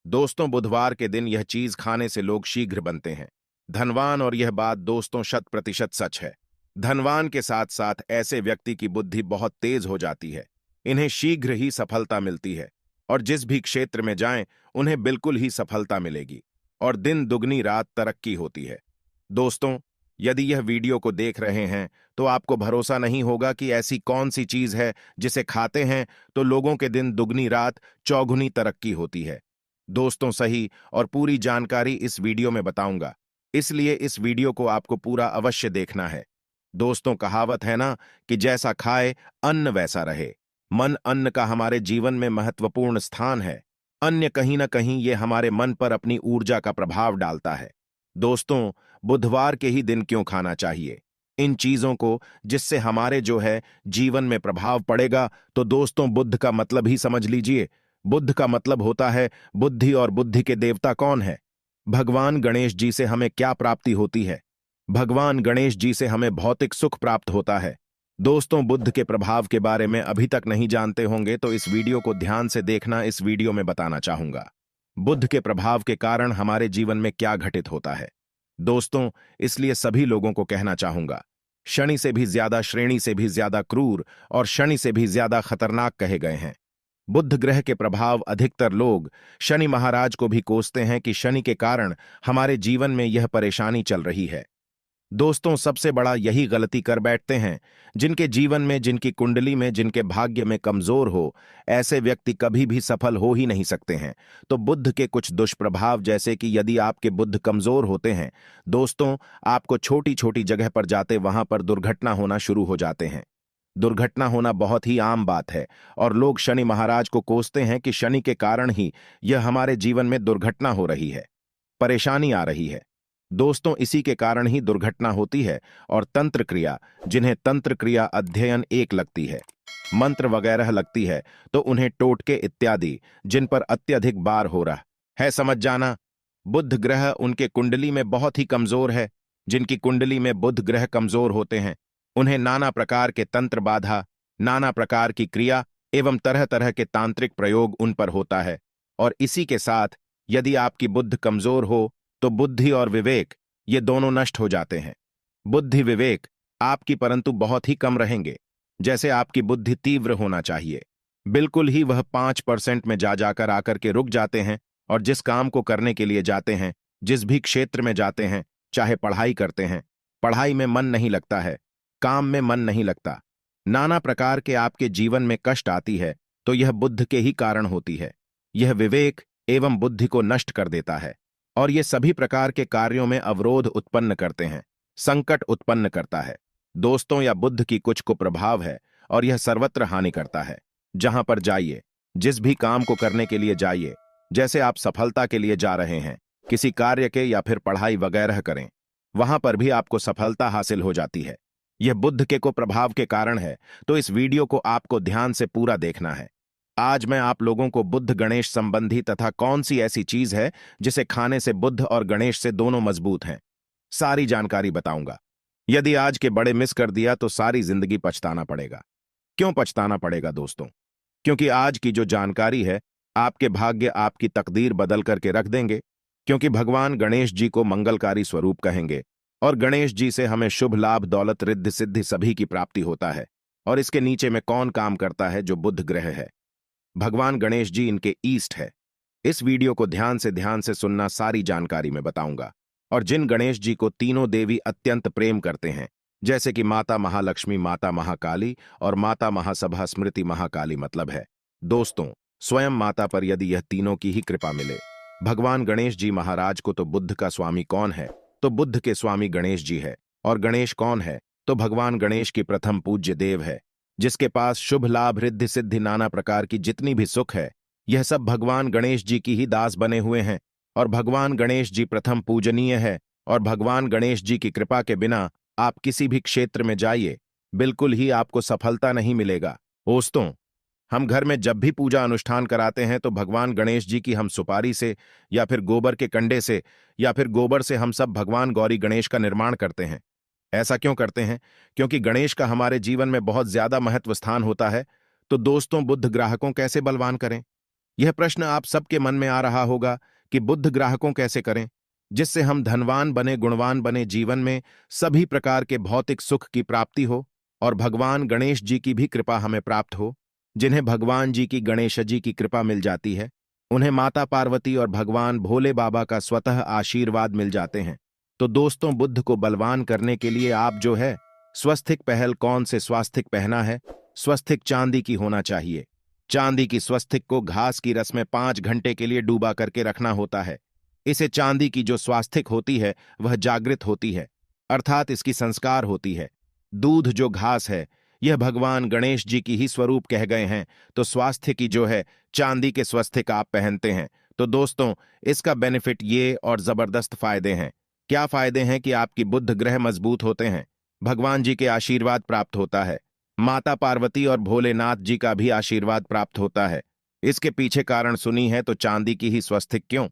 दोस्तों, बुधवार के दिन यह चीज खाने से लोग शीघ्र बनते हैं धनवान। और यह बात दोस्तों 100% सच है। धनवान के साथ साथ ऐसे व्यक्ति की बुद्धि बहुत तेज हो जाती है। इन्हें शीघ्र ही सफलता मिलती है और जिस भी क्षेत्र में जाएं उन्हें बिल्कुल ही सफलता मिलेगी और दिन दुगनी रात तरक्की होती है। दोस्तों, यदि यह वीडियो को देख रहे हैं तो आपको भरोसा नहीं होगा कि ऐसी कौन सी चीज है जिसे खाते हैं तो लोगों के दिन दुगनी रात चौगुनी तरक्की होती है। दोस्तों, सही और पूरी जानकारी इस वीडियो में बताऊंगा, इसलिए इस वीडियो को आपको पूरा अवश्य देखना है। दोस्तों, कहावत है ना कि जैसा खाए अन्न वैसा रहे। मन अन्न का हमारे जीवन में महत्वपूर्ण स्थान है। अन्य कहीं ना कहीं ये हमारे मन पर अपनी ऊर्जा का प्रभाव डालता है। दोस्तों, बुधवार के ही दिन क्यों खाना चाहिए इन चीजों को जिससे हमारे जो है जीवन में प्रभाव पड़ेगा? तो दोस्तों, बुद्ध का मतलब ही समझ लीजिए। बुद्ध का मतलब होता है बुद्धि। और बुद्धि के देवता कौन है? भगवान गणेश जी से हमें क्या प्राप्ति होती है? भगवान गणेश जी से हमें भौतिक सुख प्राप्त होता है। दोस्तों, बुद्ध के प्रभाव के बारे में अभी तक नहीं जानते होंगे तो इस वीडियो को ध्यान से देखना। इस वीडियो में बताना चाहूंगा बुद्ध के प्रभाव के कारण हमारे जीवन में क्या घटित होता है। दोस्तों, इसलिए सभी लोगों को कहना चाहूंगा, शनि से भी ज्यादा, श्रेणी से भी ज्यादा क्रूर और शनि से भी ज्यादा खतरनाक कहे गए हैं। बुध ग्रह के प्रभाव अधिकतर लोग शनि महाराज को भी कोसते हैं कि शनि के कारण हमारे जीवन में यह परेशानी चल रही है। दोस्तों, सबसे बड़ा यही गलती कर बैठते हैं जिनके जीवन में, जिनकी कुंडली में, जिनके भाग्य में कमजोर हो, ऐसे व्यक्ति कभी भी सफल हो ही नहीं सकते हैं। तो बुध के कुछ दुष्प्रभाव, जैसे कि यदि आपके बुध कमजोर होते हैं दोस्तों, आपको छोटी छोटी जगह पर जाते वहां पर दुर्घटना होना शुरू हो जाते हैं। दुर्घटना होना बहुत ही आम बात है और लोग शनि महाराज को कोसते हैं कि शनि के कारण ही यह हमारे जीवन में दुर्घटना हो रही है, परेशानी आ रही है। दोस्तों, इसी के कारण ही दुर्घटना होती है। और तंत्र क्रिया, जिन्हें तंत्र क्रिया अध्ययन एक लगती है, मंत्र वगैरह लगती है, तो उन्हें टोटके इत्यादि जिन पर अत्यधिक बार हो रहा है, समझ जाना। बुध ग्रह उनके कुंडली में बहुत ही कमजोर है। जिनकी कुंडली में बुध ग्रह कमजोर होते हैं उन्हें नाना प्रकार के तंत्र बाधा, नाना प्रकार की क्रिया एवं तरह तरह के तांत्रिक प्रयोग उन पर होता है। और इसी के साथ यदि आपकी बुद्धि कमजोर हो तो बुद्धि और विवेक ये दोनों नष्ट हो जाते हैं। बुद्धि विवेक आपकी परंतु बहुत ही कम रहेंगे। जैसे आपकी बुद्धि तीव्र होना चाहिए, बिल्कुल ही वह 5% में जा जाकर आकर के रुक जाते हैं। और जिस काम को करने के लिए जाते हैं, जिस भी क्षेत्र में जाते हैं, चाहे पढ़ाई करते हैं, पढ़ाई में मन नहीं लगता है, काम में मन नहीं लगता, नाना प्रकार के आपके जीवन में कष्ट आती है, तो यह बुद्ध के ही कारण होती है। यह विवेक एवं बुद्धि को नष्ट कर देता है और यह सभी प्रकार के कार्यों में अवरोध उत्पन्न करते हैं, संकट उत्पन्न करता है। दोस्तों, यह बुद्ध की कुछ कुप्रभाव है और यह सर्वत्र हानि करता है। जहां पर जाइए, जिस भी काम को करने के लिए जाइए, जैसे आप सफलता के लिए जा रहे हैं, किसी कार्य के या फिर पढ़ाई वगैरह करें, वहां पर भी आपको सफलता हासिल हो जाती है। यह बुद्ध के को प्रभाव के कारण है। तो इस वीडियो को आपको ध्यान से पूरा देखना है। आज मैं आप लोगों को बुद्ध गणेश संबंधी तथा कौन सी ऐसी चीज है जिसे खाने से बुद्ध और गणेश से दोनों मजबूत हैं, सारी जानकारी बताऊंगा। यदि आज के बड़े मिस कर दिया तो सारी जिंदगी पछताना पड़ेगा। क्यों पछताना पड़ेगा दोस्तों? क्योंकि आज की जो जानकारी है आपके भाग्य, आपकी तकदीर बदल करके रख देंगे। क्योंकि भगवान गणेश जी को मंगलकारी स्वरूप कहेंगे और गणेश जी से हमें शुभ लाभ, दौलत, रिद्धि सिद्धि सभी की प्राप्ति होता है। और इसके नीचे में कौन काम करता है? जो बुध ग्रह है। भगवान गणेश जी इनके ईस्ट है। इस वीडियो को ध्यान से सुनना, सारी जानकारी में बताऊंगा। और जिन गणेश जी को तीनों देवी अत्यंत प्रेम करते हैं, जैसे कि माता महालक्ष्मी, माता महाकाली और माता महासभा स्मृति महाकाली, मतलब है दोस्तों स्वयं माता पर यदि यह तीनों की ही कृपा मिले। भगवान गणेश जी महाराज को तो बुद्ध का स्वामी कौन है? तो बुद्ध के स्वामी गणेश जी है। और गणेश कौन है? तो भगवान गणेश की प्रथम पूज्य देव है, जिसके पास शुभ लाभ, रिद्धि सिद्धि, नाना प्रकार की जितनी भी सुख है, यह सब भगवान गणेश जी की ही दास बने हुए हैं। और भगवान गणेश जी प्रथम पूजनीय है। और भगवान गणेश जी की कृपा के बिना आप किसी भी क्षेत्र में जाइए, बिल्कुल ही आपको सफलता नहीं मिलेगा। दोस्तों, हम घर में जब भी पूजा अनुष्ठान कराते हैं तो भगवान गणेश जी की हम सुपारी से या फिर गोबर के कंडे से या फिर गोबर से हम सब भगवान गौरी गणेश का निर्माण करते हैं। ऐसा क्यों करते हैं? क्योंकि गणेश का हमारे जीवन में बहुत ज्यादा महत्व स्थान होता है। तो दोस्तों, बुद्ध ग्राहकों कैसे बलवान करें? यह प्रश्न आप सबके मन में आ रहा होगा कि बुद्ध ग्राहकों कैसे करें जिससे हम धनवान बने, गुणवान बने, जीवन में सभी प्रकार के भौतिक सुख की प्राप्ति हो और भगवान गणेश जी की भी कृपा हमें प्राप्त हो। जिन्हें भगवान जी की, गणेश जी की कृपा मिल जाती है, उन्हें माता पार्वती और भगवान भोले बाबा का स्वतः आशीर्वाद मिल जाते हैं। तो दोस्तों, बुद्ध को बलवान करने के लिए आप जो है स्वस्तिक पहल कौन से स्वास्तिक पहना है? स्वस्तिक चांदी की होना चाहिए। चांदी की स्वस्तिक को घास की रस में 5 घंटे के लिए डूबा करके रखना होता है। इसे चांदी की जो स्वास्तिक होती है वह जागृत होती है, अर्थात इसकी संस्कार होती है। दूध जो घास है यह भगवान गणेश जी की ही स्वरूप कह गए हैं, तो स्वास्थ्य की जो है चांदी के स्वस्तिक आप पहनते हैं। तो दोस्तों, इसका बेनिफिट ये और जबरदस्त फायदे हैं। क्या फायदे हैं कि आपकी बुद्ध ग्रह मजबूत होते हैं, भगवान जी के आशीर्वाद प्राप्त होता है, माता पार्वती और भोलेनाथ जी का भी आशीर्वाद प्राप्त होता है। इसके पीछे कारण सुनी है तो चांदी की ही स्वस्तिक क्यों?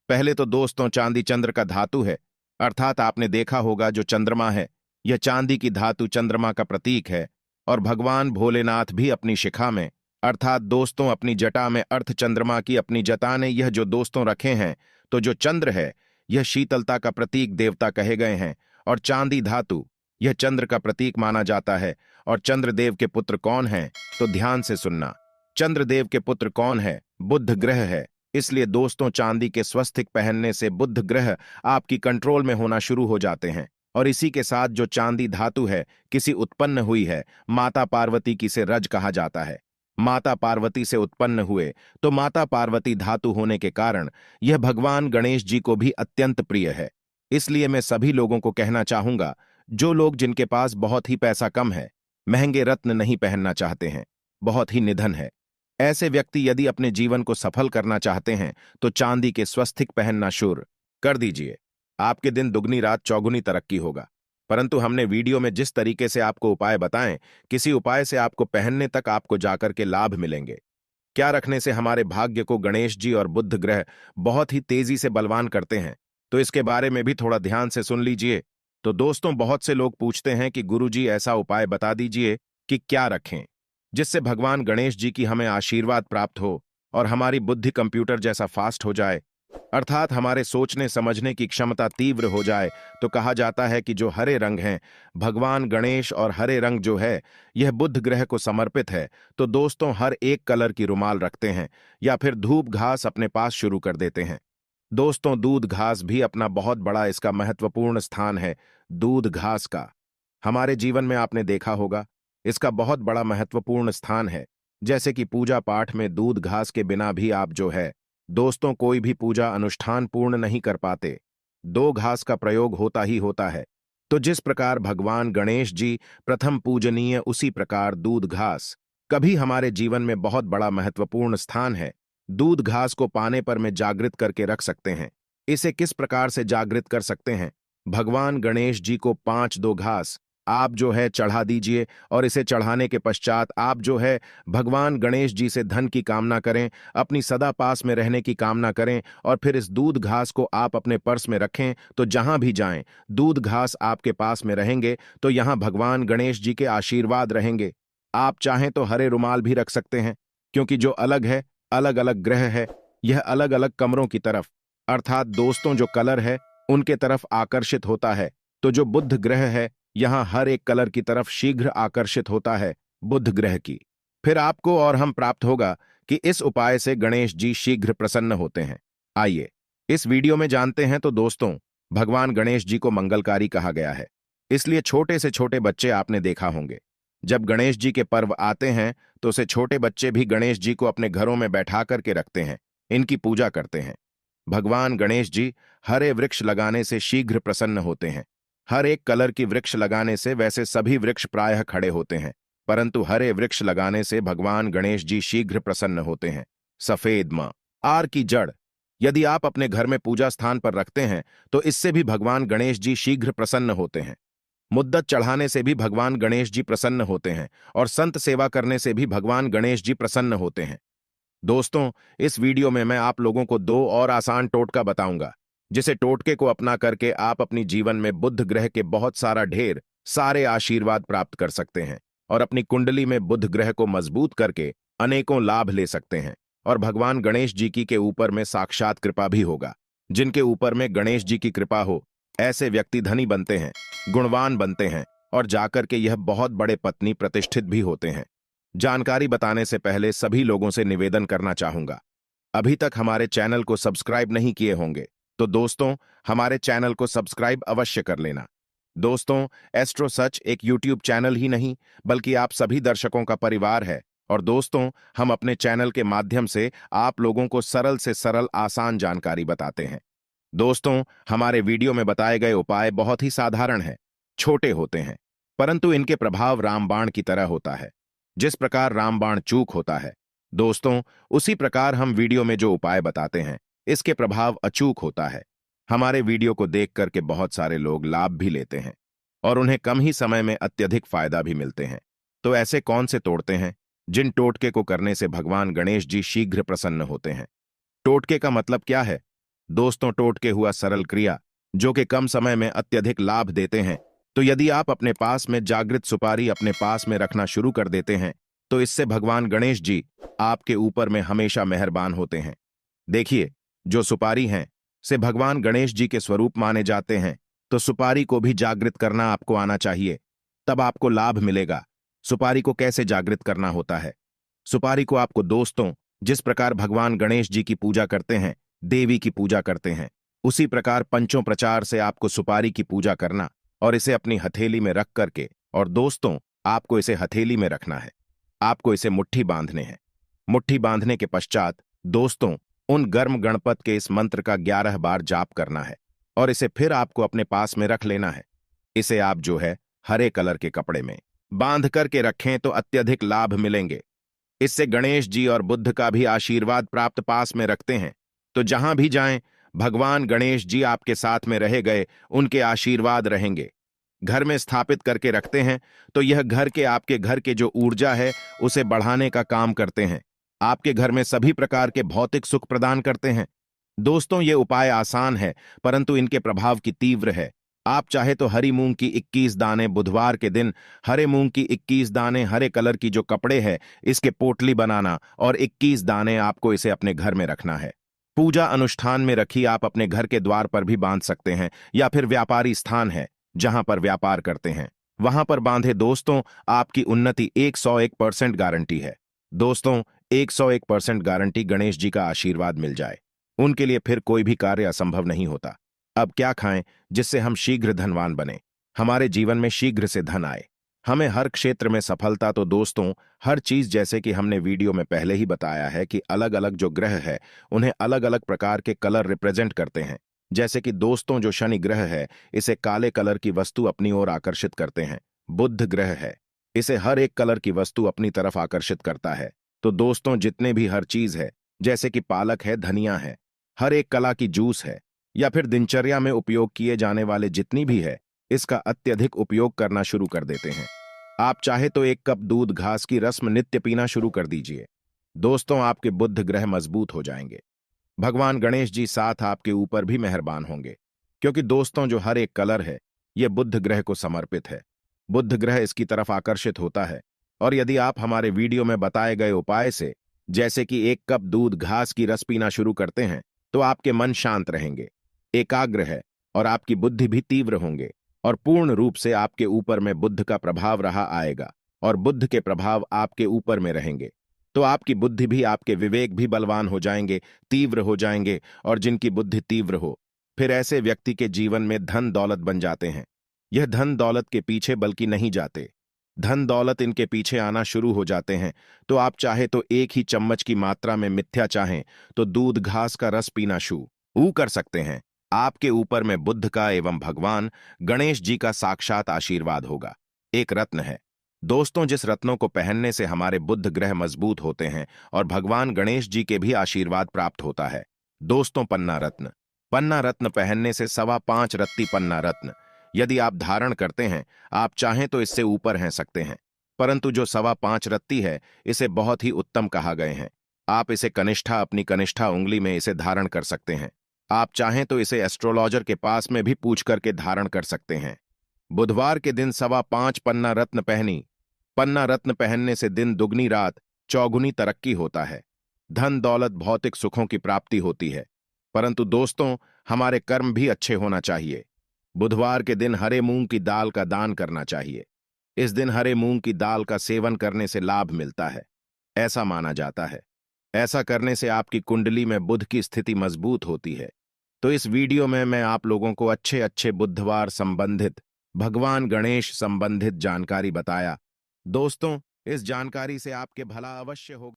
पहले तो दोस्तों, चांदी चंद्र का धातु है, अर्थात आपने देखा होगा जो चंद्रमा है यह चांदी की धातु चंद्रमा का प्रतीक है। और भगवान भोलेनाथ भी अपनी शिखा में, अर्थात दोस्तों अपनी जटा में अर्थ चंद्रमा की अपनी जटा ने यह जो दोस्तों रखे हैं, तो जो चंद्र है यह शीतलता का प्रतीक देवता कहे गए हैं और चांदी धातु यह चंद्र का प्रतीक माना जाता है। और चंद्रदेव के पुत्र कौन हैं? तो ध्यान से सुनना, चंद्रदेव के पुत्र कौन है? बुद्ध ग्रह है। इसलिए दोस्तों, चांदी के स्वस्तिक पहनने से बुद्ध ग्रह आपकी कंट्रोल में होना शुरू हो जाते हैं। और इसी के साथ जो चांदी धातु है किसी उत्पन्न हुई है, माता पार्वती की से रज कहा जाता है। माता पार्वती से उत्पन्न हुए तो माता पार्वती धातु होने के कारण यह भगवान गणेश जी को भी अत्यंत प्रिय है। इसलिए मैं सभी लोगों को कहना चाहूंगा, जो लोग जिनके पास बहुत ही पैसा कम है, महंगे रत्न नहीं पहनना चाहते हैं, बहुत ही निधन है, ऐसे व्यक्ति यदि अपने जीवन को सफल करना चाहते हैं तो चांदी के स्वस्तिक पहनना शुरू कर दीजिए। आपके दिन दुगनी रात चौगुनी तरक्की होगा। परंतु हमने वीडियो में जिस तरीके से आपको उपाय बताएं, किसी उपाय से आपको पहनने तक आपको जाकर के लाभ मिलेंगे। क्या रखने से हमारे भाग्य को गणेश जी और बुद्ध ग्रह बहुत ही तेजी से बलवान करते हैं, तो इसके बारे में भी थोड़ा ध्यान से सुन लीजिए। तो दोस्तों, बहुत से लोग पूछते हैं कि गुरुजी ऐसा उपाय बता दीजिए कि क्या रखें जिससे भगवान गणेश जी की हमें आशीर्वाद प्राप्त हो और हमारी बुद्धि कंप्यूटर जैसा फास्ट हो जाए, अर्थात हमारे सोचने समझने की क्षमता तीव्र हो जाए। तो कहा जाता है कि जो हरे रंग हैं भगवान गणेश और हरे रंग जो है यह बुध ग्रह को समर्पित है। तो दोस्तों, हर एक कलर की रुमाल रखते हैं या फिर धूप घास अपने पास शुरू कर देते हैं। दोस्तों, दूध घास भी अपना बहुत बड़ा इसका महत्वपूर्ण स्थान है। दूध घास का हमारे जीवन में आपने देखा होगा इसका बहुत बड़ा महत्वपूर्ण स्थान है। जैसे कि पूजा पाठ में दूध घास के बिना भी आप जो है दोस्तों कोई भी पूजा अनुष्ठान पूर्ण नहीं कर पाते। दो घास का प्रयोग होता ही होता है। तो जिस प्रकार भगवान गणेश जी प्रथम पूजनीय, उसी प्रकार दूध घास कभी हमारे जीवन में बहुत बड़ा महत्वपूर्ण स्थान है। दूध घास को पाने पर में जागृत करके रख सकते हैं। इसे किस प्रकार से जागृत कर सकते हैं? भगवान गणेश जी को 5 दो घास आप जो है चढ़ा दीजिए और इसे चढ़ाने के पश्चात आप जो है भगवान गणेश जी से धन की कामना करें, अपनी सदा पास में रहने की कामना करें और फिर इस दूध घास को आप अपने पर्स में रखें। तो जहां भी जाएं दूध घास आपके पास में रहेंगे तो यहां भगवान गणेश जी के आशीर्वाद रहेंगे। आप चाहें तो हरे रुमाल भी रख सकते हैं, क्योंकि जो अलग है, अलग अलग ग्रह है, यह अलग अलग कमरों की तरफ, अर्थात दोस्तों जो कलर है उनके तरफ आकर्षित होता है। तो जो बुध ग्रह है यहां हर एक कलर की तरफ शीघ्र आकर्षित होता है बुध ग्रह की। फिर आपको और हम प्राप्त होगा कि इस उपाय से गणेश जी शीघ्र प्रसन्न होते हैं। आइए इस वीडियो में जानते हैं। तो दोस्तों, भगवान गणेश जी को मंगलकारी कहा गया है, इसलिए छोटे से छोटे बच्चे आपने देखा होंगे जब गणेश जी के पर्व आते हैं तो उसे छोटे बच्चे भी गणेश जी को अपने घरों में बैठा करके रखते हैं, इनकी पूजा करते हैं। भगवान गणेश जी हरे वृक्ष लगाने से शीघ्र प्रसन्न होते हैं। हर एक कलर की वृक्ष लगाने से वैसे सभी वृक्ष प्रायः खड़े होते हैं, परंतु हरे वृक्ष लगाने से भगवान गणेश जी शीघ्र प्रसन्न होते हैं। सफेद मां आर की जड़ यदि आप अपने घर में पूजा स्थान पर रखते हैं तो इससे भी भगवान गणेश जी शीघ्र प्रसन्न होते हैं। मुद्दत चढ़ाने से भी भगवान गणेश जी प्रसन्न होते हैं और संत सेवा करने से भी भगवान गणेश जी प्रसन्न होते हैं। दोस्तों, इस वीडियो में मैं आप लोगों को 2 और आसान टोटका बताऊंगा, जिसे टोटके को अपना करके आप अपनी जीवन में बुध ग्रह के बहुत ढेर सारे आशीर्वाद प्राप्त कर सकते हैं और अपनी कुंडली में बुध ग्रह को मजबूत करके अनेकों लाभ ले सकते हैं। और भगवान गणेश जी की के ऊपर में साक्षात कृपा भी होगा। जिनके ऊपर में गणेश जी की कृपा हो, ऐसे व्यक्ति धनी बनते हैं, गुणवान बनते हैं और जाकर के यह बहुत बड़े पत्नी प्रतिष्ठित भी होते हैं। जानकारी बताने से पहले सभी लोगों से निवेदन करना चाहूंगा, अभी तक हमारे चैनल को सब्सक्राइब नहीं किए होंगे तो दोस्तों हमारे चैनल को सब्सक्राइब अवश्य कर लेना। दोस्तों, एस्ट्रो सच एक यूट्यूब चैनल ही नहीं बल्कि आप सभी दर्शकों का परिवार है। और दोस्तों, हम अपने चैनल के माध्यम से आप लोगों को सरल से सरल आसान जानकारी बताते हैं। दोस्तों, हमारे वीडियो में बताए गए उपाय बहुत ही साधारण हैं, छोटे होते हैं, परंतु इनके प्रभाव रामबाण की तरह होता है। जिस प्रकार रामबाण चूक होता है, दोस्तों, उसी प्रकार हम वीडियो में जो उपाय बताते हैं, इसके प्रभाव अचूक होता है। हमारे वीडियो को देख करके बहुत सारे लोग लाभ भी लेते हैं और उन्हें कम ही समय में अत्यधिक फायदा भी मिलते हैं। तो ऐसे कौन से तोड़ते हैं जिन टोटके को करने से भगवान गणेश जी शीघ्र प्रसन्न होते हैं? टोटके का मतलब क्या है? दोस्तों, टोटके हुआ सरल क्रिया जो कि कम समय में अत्यधिक लाभ देते हैं। तो यदि आप अपने पास में जागृत सुपारी अपने पास में रखना शुरू कर देते हैं तो इससे भगवान गणेश जी आपके ऊपर में हमेशा मेहरबान होते हैं। देखिए, जो सुपारी हैं से भगवान गणेश जी के स्वरूप माने जाते हैं, तो सुपारी को भी जागृत करना आपको आना चाहिए, तब आपको लाभ मिलेगा। सुपारी को कैसे जागृत करना होता है? सुपारी को आपको दोस्तों, जिस प्रकार भगवान गणेश जी की पूजा करते हैं, देवी की पूजा करते हैं, उसी प्रकार पंचों प्रचार से आपको सुपारी की पूजा करना और इसे अपनी हथेली में रख करके, और दोस्तों, आपको इसे हथेली में रखना है, आपको इसे मुट्ठी बांधने हैं। मुट्ठी बांधने के पश्चात दोस्तों, उन गर्म गणपत के इस मंत्र का 11 बार जाप करना है और इसे फिर आपको अपने पास में रख लेना है। इसे आप जो है हरे कलर के कपड़े में बांध करके रखें तो अत्यधिक लाभ मिलेंगे। इससे गणेश जी और बुद्ध का भी आशीर्वाद प्राप्त पास में रखते हैं, तो जहां भी जाएं भगवान गणेश जी आपके साथ में रहे गए, उनके आशीर्वाद रहेंगे। घर में स्थापित करके रखते हैं तो यह घर के आपके घर के जो ऊर्जा है उसे बढ़ाने का काम करते हैं, आपके घर में सभी प्रकार के भौतिक सुख प्रदान करते हैं। दोस्तों, ये उपाय आसान है परंतु इनके प्रभाव की तीव्र है। आप चाहे तो हरी मूंग की 21 दाने बुधवार के दिन, हरे मूंग की 21 दाने हरे कलर की जो कपड़े है इसके पोटली बनाना और 21 दाने आपको इसे अपने घर में रखना है। पूजा अनुष्ठान में रखी आप अपने घर के द्वार पर भी बांध सकते हैं या फिर व्यापारी स्थान है जहां पर व्यापार करते हैं वहां पर बांधे। दोस्तों, आपकी उन्नति 101% गारंटी है। दोस्तों, 101% गारंटी गणेश जी का आशीर्वाद मिल जाए, उनके लिए फिर कोई भी कार्य असंभव नहीं होता। अब क्या खाएं जिससे हम शीघ्र धनवान बने, हमारे जीवन में शीघ्र से धन आए, हमें हर क्षेत्र में सफलता? तो दोस्तों, हर चीज जैसे कि हमने वीडियो में पहले ही बताया है कि अलग अलग जो ग्रह है उन्हें अलग अलग प्रकार के कलर रिप्रेजेंट करते हैं। जैसे कि दोस्तों, जो शनि ग्रह है इसे काले कलर की वस्तु अपनी ओर आकर्षित करते हैं। बुध ग्रह है, इसे हर एक कलर की वस्तु अपनी तरफ आकर्षित करता है। तो दोस्तों, जितने भी हर चीज है, जैसे कि पालक है, धनिया है, हर एक कला की जूस है, या फिर दिनचर्या में उपयोग किए जाने वाले जितनी भी है, इसका अत्यधिक उपयोग करना शुरू कर देते हैं। आप चाहे तो 1 कप दूध घास की रस्म नित्य पीना शुरू कर दीजिए। दोस्तों, आपके बुध ग्रह मजबूत हो जाएंगे, भगवान गणेश जी साथ आपके ऊपर भी मेहरबान होंगे, क्योंकि दोस्तों, जो हर एक कलर है यह बुध ग्रह को समर्पित है। बुध ग्रह इसकी तरफ आकर्षित होता है। और यदि आप हमारे वीडियो में बताए गए उपाय से जैसे कि 1 कप दूध घास की रस पीना शुरू करते हैं तो आपके मन शांत रहेंगे, एकाग्र है और आपकी बुद्धि भी तीव्र होंगे और पूर्ण रूप से आपके ऊपर में बुद्ध का प्रभाव रहा आएगा और बुद्ध के प्रभाव आपके ऊपर में रहेंगे। तो आपकी बुद्धि भी, आपके विवेक भी बलवान हो जाएंगे, तीव्र हो जाएंगे। और जिनकी बुद्धि तीव्र हो, फिर ऐसे व्यक्ति के जीवन में धन दौलत बन जाते हैं। यह धन दौलत के पीछे बल्कि नहीं जाते, धन दौलत इनके पीछे आना शुरू हो जाते हैं। तो आप चाहे तो 1 ही चम्मच की मात्रा में मिथ्या चाहें तो दूध घास का रस पीना शुरू कर सकते हैं। आपके ऊपर में बुद्ध का एवं भगवान गणेश जी का साक्षात आशीर्वाद होगा। एक रत्न है दोस्तों, जिस रत्नों को पहनने से हमारे बुद्ध ग्रह मजबूत होते हैं और भगवान गणेश जी के भी आशीर्वाद प्राप्त होता है। दोस्तों, पन्ना रत्न। पन्ना रत्न पहनने से 5.25 रत्ती पन्ना रत्न यदि आप धारण करते हैं, आप चाहें तो इससे ऊपर हैं सकते हैं, परंतु जो 5.25 रत्ती है इसे बहुत ही उत्तम कहा गए हैं। आप इसे कनिष्ठा, अपनी कनिष्ठा उंगली में इसे धारण कर सकते हैं। आप चाहें तो इसे एस्ट्रोलॉजर के पास में भी पूछ करके धारण कर सकते हैं। बुधवार के दिन 5.25 पन्ना रत्न पहनी। पन्ना रत्न पहनने से दिन दुगनी रात चौगुनी तरक्की होता है। धन दौलत भौतिक सुखों की प्राप्ति होती है, परंतु दोस्तों हमारे कर्म भी अच्छे होना चाहिए। बुधवार के दिन हरे मूंग की दाल का दान करना चाहिए। इस दिन हरे मूंग की दाल का सेवन करने से लाभ मिलता है, ऐसा माना जाता है। ऐसा करने से आपकी कुंडली में बुध की स्थिति मजबूत होती है। तो इस वीडियो में मैं आप लोगों को अच्छे अच्छे बुधवार संबंधित, भगवान गणेश संबंधित जानकारी बताया। दोस्तों, इस जानकारी से आपके भला अवश्य होगा।